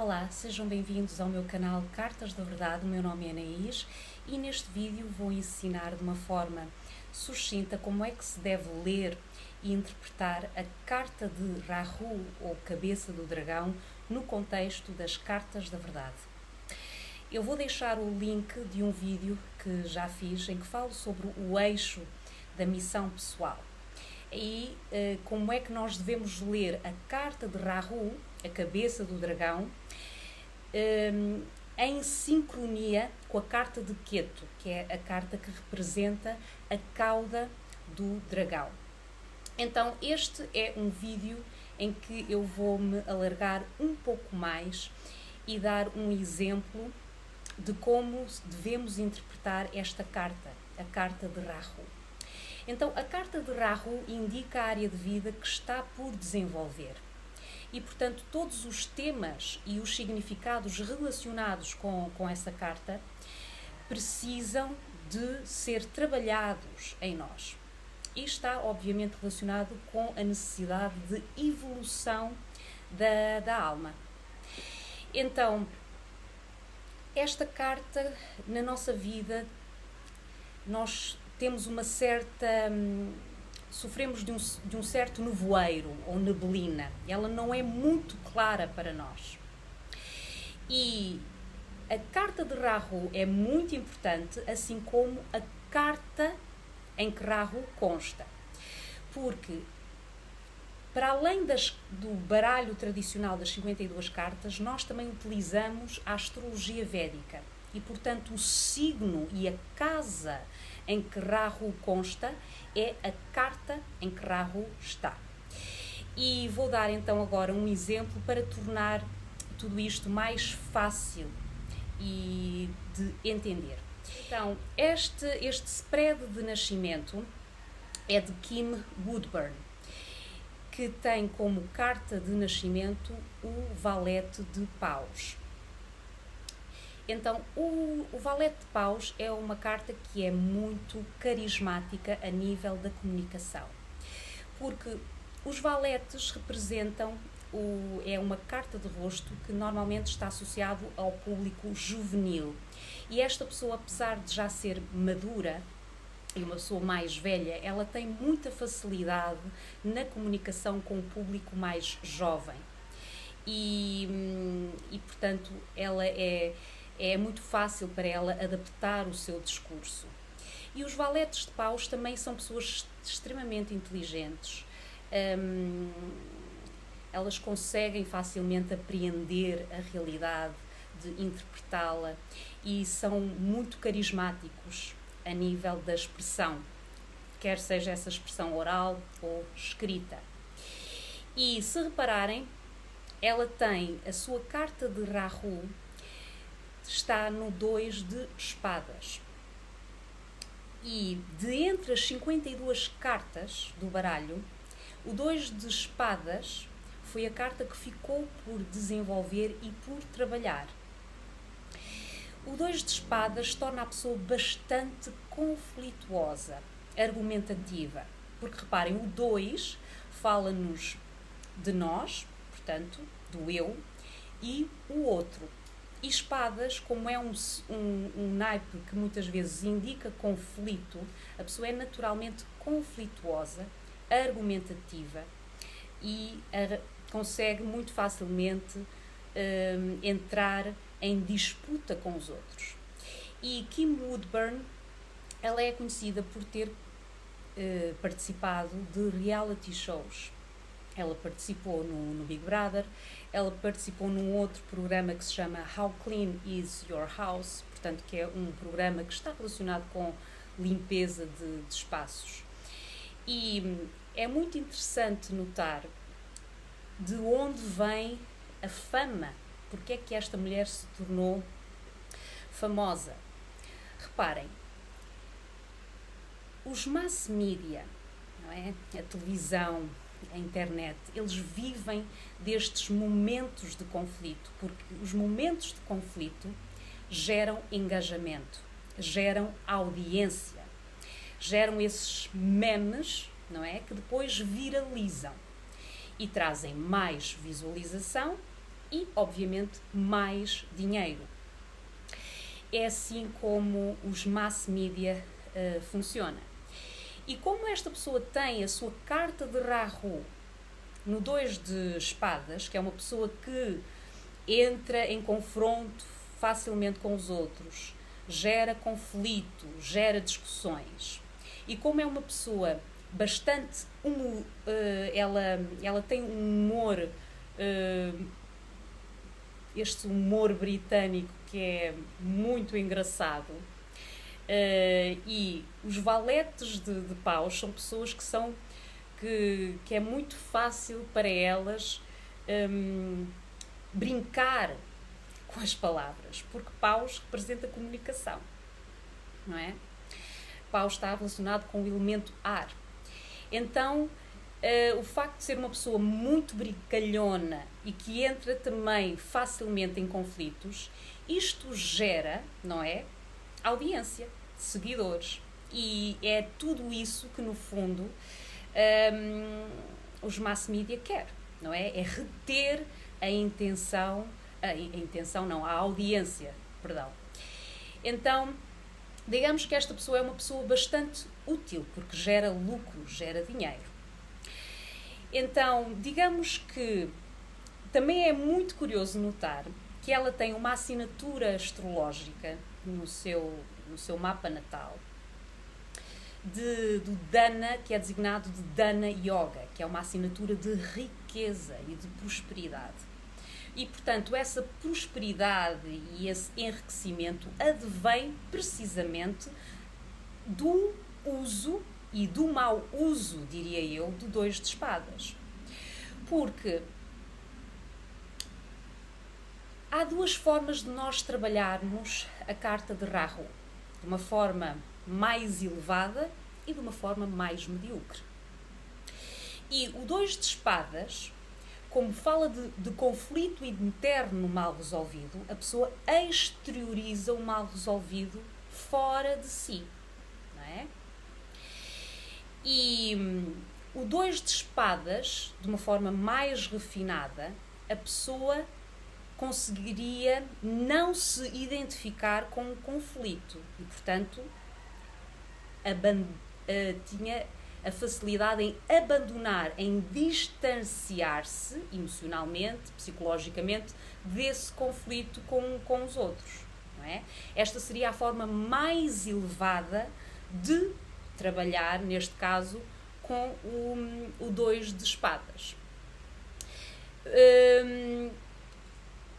Olá, sejam bem-vindos ao meu canal Cartas da Verdade. O meu nome é Anaís e neste vídeo vou ensinar de uma forma sucinta como é que se deve ler e interpretar a carta de Rahu, ou Cabeça do Dragão, no contexto das Cartas da Verdade. Eu vou deixar o link de um vídeo que já fiz em que falo sobre o eixo da missão pessoal e como é que nós devemos ler a carta de Rahu, a Cabeça do Dragão, em sincronia com a carta de Ketu, que é a carta que representa a cauda do dragão. Então este é um vídeo em que eu vou me alargar um pouco mais e dar um exemplo de como devemos interpretar esta carta, a carta de Rahu. Então a carta de Rahu indica a área de vida que está por desenvolver. E, portanto, todos os temas e os significados relacionados com essa carta precisam de ser trabalhados em nós. E está, obviamente, relacionado com a necessidade de evolução da alma. Então, esta carta, na nossa vida, nós temos uma certa... sofremos de um certo nevoeiro ou neblina. Ela não é muito clara para nós. E a carta de Rahu é muito importante, assim como a carta em que Rahu consta. Porque, para além do baralho tradicional das 52 cartas, nós também utilizamos a astrologia védica. E, portanto, o signo e a casa em que Rahu consta é a carta em que Rahu está. E vou dar então agora um exemplo para tornar tudo isto mais fácil e de entender. Então, este spread de nascimento é de Kim Woodburn, que tem como carta de nascimento o valete de paus. Então, o valete de paus é uma carta que é muito carismática a nível da comunicação, porque os valetes representam, é uma carta de rosto que normalmente está associado ao público juvenil. E esta pessoa, apesar de já ser madura e uma pessoa mais velha, ela tem muita facilidade na comunicação com o público mais jovem. E portanto, ela é muito fácil para ela adaptar o seu discurso. E os valetes de paus também são pessoas extremamente inteligentes. Elas conseguem facilmente apreender a realidade, de interpretá-la, e são muito carismáticos a nível da expressão, quer seja essa expressão oral ou escrita. E se repararem, ela tem a sua carta de Rahu, está no 2 de espadas. E de entre as 52 cartas do baralho, o 2 de espadas foi a carta que ficou por desenvolver e por trabalhar. O 2 de espadas torna a pessoa bastante conflituosa, argumentativa, porque reparem, o 2 fala-nos de nós, portanto, do eu, e o outro. E espadas, como é um naipe que muitas vezes indica conflito, a pessoa é naturalmente conflituosa, argumentativa e consegue muito facilmente entrar em disputa com os outros. E Kim Woodburn, ela é conhecida por ter participado de reality shows. Ela participou no Big Brother, ela participou num outro programa que se chama How Clean Is Your House, portanto que é um programa que está relacionado com limpeza de espaços. E é muito interessante notar de onde vem a fama, porque é que esta mulher se tornou famosa. Reparem, os mass media, não é? A televisão, a internet, eles vivem destes momentos de conflito, porque os momentos de conflito geram engajamento, geram audiência, geram esses memes, não é? Que depois viralizam e trazem mais visualização e, obviamente, mais dinheiro. É assim como os mass media funciona. E como esta pessoa tem a sua carta de Rahu no 2 de espadas, que é uma pessoa que entra em confronto facilmente com os outros, gera conflito, gera discussões. E como é uma pessoa bastante ela tem um humor, este humor britânico que é muito engraçado, e os valetes de paus são pessoas que é muito fácil para elas brincar com as palavras, porque paus representa comunicação, não é? Pau está relacionado com o elemento ar. Então, o facto de ser uma pessoa muito brincalhona e que entra também facilmente em conflitos, isto gera, não é? Audiência, seguidores. E é tudo isso que, no fundo, os mass media quer, não é? É reter a audiência, perdão. Então, digamos que esta pessoa é uma pessoa bastante útil, porque gera lucro, gera dinheiro. Então, digamos que também é muito curioso notar que ela tem uma assinatura astrológica no seu mapa natal do Dana, que é designado de Dana Yoga, que é uma assinatura de riqueza e de prosperidade. E, portanto, essa prosperidade e esse enriquecimento advém precisamente do uso e do mau uso, diria eu, do 2 de espadas. Porque há duas formas de nós trabalharmos a carta de Rahu. De uma forma mais elevada e de uma forma mais medíocre. E o 2 de espadas, como fala de conflito interno mal resolvido, a pessoa exterioriza o mal resolvido fora de si, não é? E o 2 de espadas, de uma forma mais refinada, a pessoa conseguiria não se identificar com o conflito e, portanto, tinha a facilidade em abandonar, em distanciar-se emocionalmente, psicologicamente, desse conflito com os outros, não é? Esta seria a forma mais elevada de trabalhar, neste caso, com o 2 de espadas.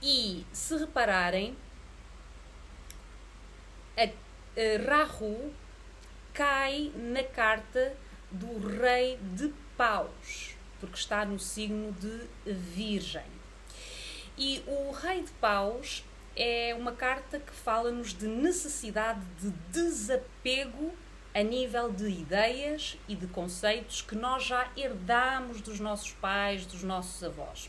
E, se repararem, a Rahu cai na carta do Rei de Paus, porque está no signo de Virgem. E o Rei de Paus é uma carta que fala-nos de necessidade de desapego a nível de ideias e de conceitos que nós já herdamos dos nossos pais, dos nossos avós.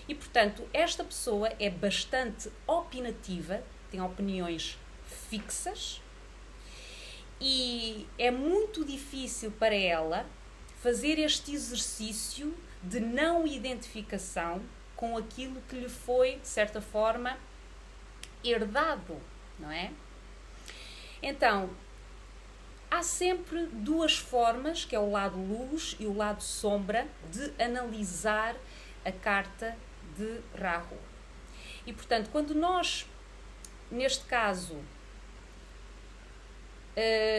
E, portanto, esta pessoa é bastante opinativa, tem opiniões fixas, e é muito difícil para ela fazer este exercício de não identificação com aquilo que lhe foi, de certa forma, herdado, não é? Então, há sempre duas formas, que é o lado luz e o lado sombra, de analisar a carta de Rahu. E, portanto, quando nós, neste caso,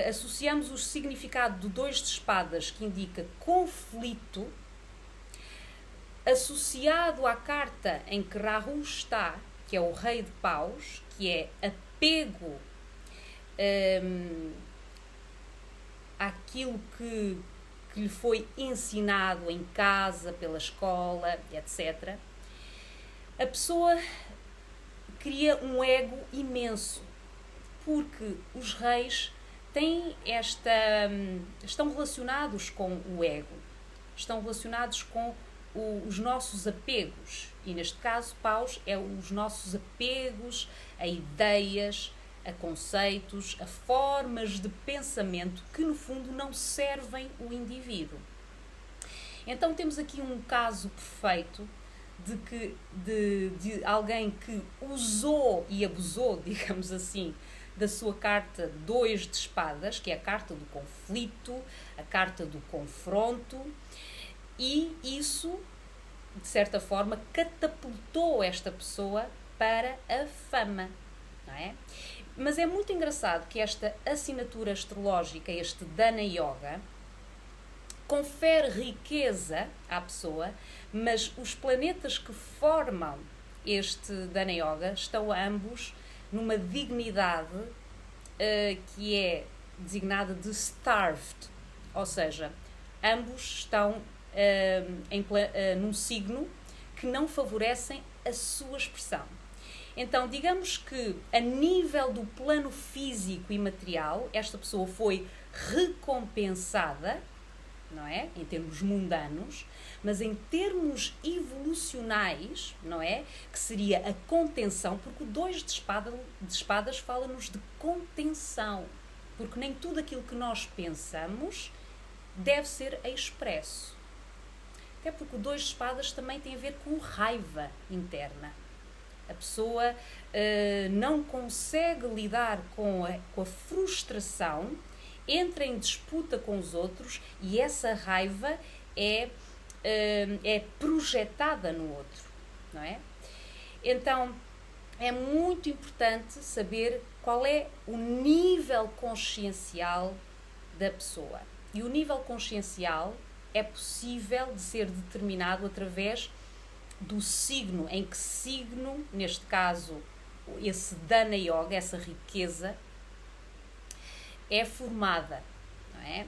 associamos o significado do 2 de espadas, que indica conflito, associado à carta em que Rahu está, que é o Rei de Paus, que é apego àquilo que lhe foi ensinado em casa, pela escola, etc., a pessoa cria um ego imenso, porque os reis estão relacionados com o ego, estão relacionados com os nossos apegos, e neste caso Paus é os nossos apegos a ideias, a conceitos, a formas de pensamento que no fundo não servem o indivíduo. Então temos aqui um caso perfeito de alguém que usou e abusou, digamos assim, da sua carta 2 de espadas, que é a carta do conflito, a carta do confronto, e isso, de certa forma, catapultou esta pessoa para a fama, não é? Mas é muito engraçado que esta assinatura astrológica, este Dana Yoga, confere riqueza à pessoa, mas os planetas que formam este Dana Yoga estão ambos numa dignidade que é designada de starved, ou seja, ambos estão num signo que não favorecem a sua expressão. Então, digamos que a nível do plano físico e material, esta pessoa foi recompensada, não é? Em termos mundanos, mas em termos evolucionais, não é? Que seria a contenção, porque o 2 de espadas fala-nos de contenção, porque nem tudo aquilo que nós pensamos deve ser expresso. Até porque o 2 de espadas também tem a ver com raiva interna. A pessoa não consegue lidar com a frustração, entra em disputa com os outros e essa raiva é projetada no outro, não é? Então, é muito importante saber qual é o nível consciencial da pessoa. E o nível consciencial é possível de ser determinado através do signo, em que signo, neste caso, esse Dana Yoga, essa riqueza, é formada, não é?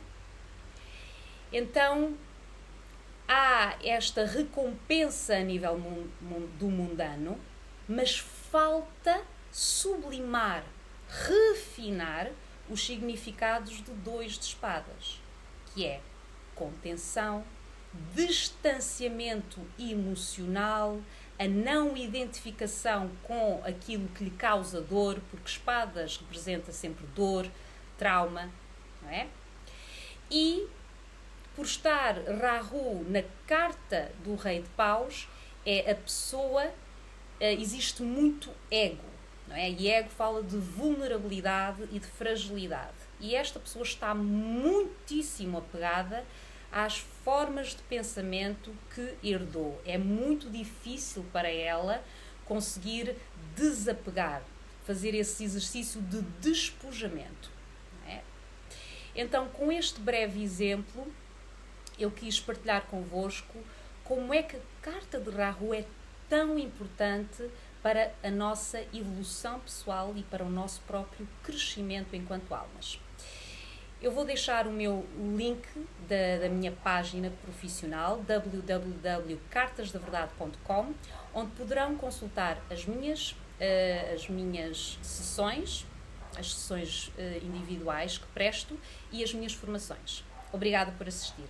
Então, há esta recompensa a nível do mundano, mas falta sublimar, refinar os significados do 2 de espadas, que é contenção, distanciamento emocional, a não identificação com aquilo que lhe causa dor, porque espadas representa sempre dor, trauma, não é? E por estar Rahu na carta do Rei de Paus, é a pessoa, existe muito ego, não é? E ego fala de vulnerabilidade e de fragilidade. E esta pessoa está muitíssimo apegada às formas de pensamento que herdou. É muito difícil para ela conseguir desapegar, fazer esse exercício de despojamento. Não é? Então, com este breve exemplo, eu quis partilhar convosco como é que a carta de Rahu é tão importante para a nossa evolução pessoal e para o nosso próprio crescimento enquanto almas. Eu vou deixar o link da minha página profissional www.cartasdaverdade.com, onde poderão consultar as minhas sessões, as sessões individuais que presto e as minhas formações. Obrigada por assistir.